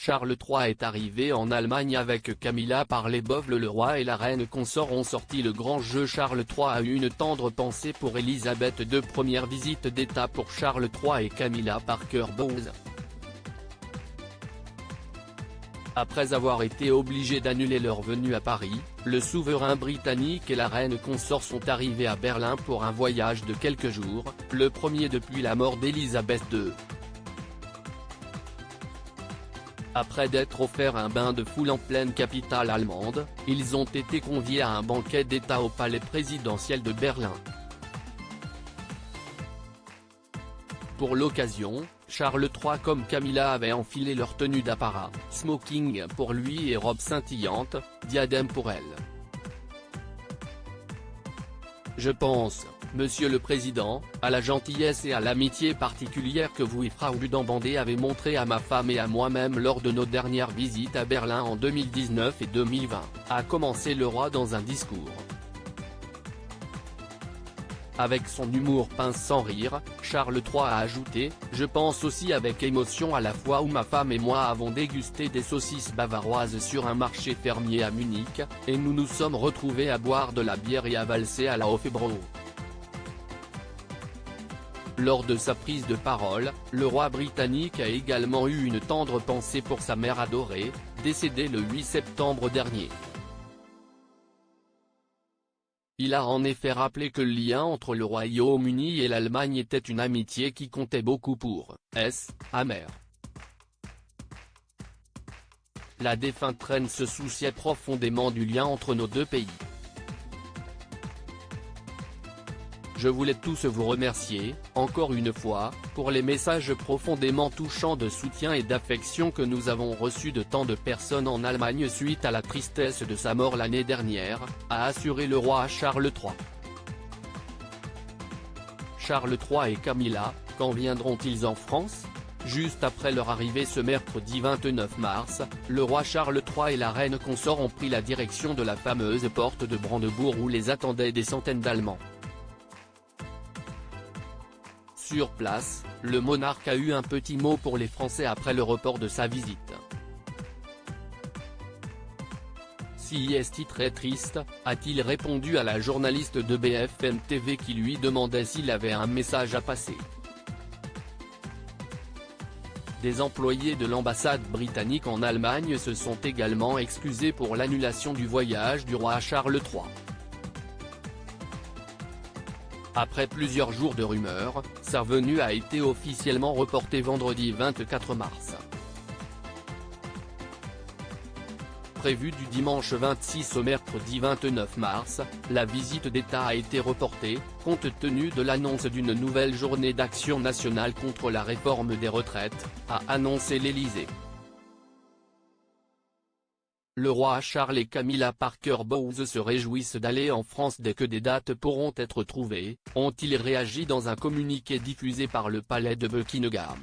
Charles III est arrivé en Allemagne avec Camilla par les Boves. Le roi et la reine consort ont sorti le grand jeu. Charles III a eu une tendre pensée pour Elisabeth II. Première visite d'État pour Charles III et Camilla Parker Bowles. Après avoir été obligés d'annuler leur venue à Paris, le souverain britannique et la reine consort sont arrivés à Berlin pour un voyage de quelques jours, le premier depuis la mort d'Elisabeth II. Après d'être offert un bain de foule en pleine capitale allemande, ils ont été conviés à un banquet d'État au palais présidentiel de Berlin. Pour l'occasion, Charles III comme Camilla avaient enfilé leur tenue d'apparat, smoking pour lui et robe scintillante, diadème pour elle. Je pense, Monsieur le Président, à la gentillesse et à l'amitié particulière que vous et Frau Dambandé avez montré à ma femme et à moi-même lors de nos dernières visites à Berlin en 2019 et 2020, a commencé le roi dans un discours. Avec son humour pince sans rire, Charles III a ajouté « Je pense aussi avec émotion à la fois où ma femme et moi avons dégusté des saucisses bavaroises sur un marché fermier à Munich, et nous nous sommes retrouvés à boire de la bière et à valser à la Hofbräu ». Lors de sa prise de parole, le roi britannique a également eu une tendre pensée pour sa mère adorée, décédée le 8 septembre dernier. Il a en effet rappelé que le lien entre le Royaume-Uni et l'Allemagne était une amitié qui comptait beaucoup pour sa mère. La défunte reine se souciait profondément du lien entre nos deux pays. Je voulais tous vous remercier, encore une fois, pour les messages profondément touchants de soutien et d'affection que nous avons reçus de tant de personnes en Allemagne suite à la tristesse de sa mort l'année dernière, a assuré le roi Charles III. Charles III et Camilla, quand viendront-ils en France ? Juste après leur arrivée ce mercredi 29 mars, le roi Charles III et la reine consort ont pris la direction de la fameuse porte de Brandebourg où les attendaient des centaines d'Allemands. Sur place, le monarque a eu un petit mot pour les Français après le report de sa visite. Si est très triste, a-t-il répondu à la journaliste de BFM TV qui lui demandait s'il avait un message à passer. Des employés de l'ambassade britannique en Allemagne se sont également excusés pour l'annulation du voyage du roi Charles III. Après plusieurs jours de rumeurs, sa venue a été officiellement reportée vendredi 24 mars. Prévue du dimanche 26 au mercredi 29 mars, la visite d'État a été reportée, compte tenu de l'annonce d'une nouvelle journée d'action nationale contre la réforme des retraites, a annoncé l'Élysée. Le roi Charles et Camilla Parker Bowles se réjouissent d'aller en France dès que des dates pourront être trouvées, ont-ils réagi dans un communiqué diffusé par le palais de Buckingham.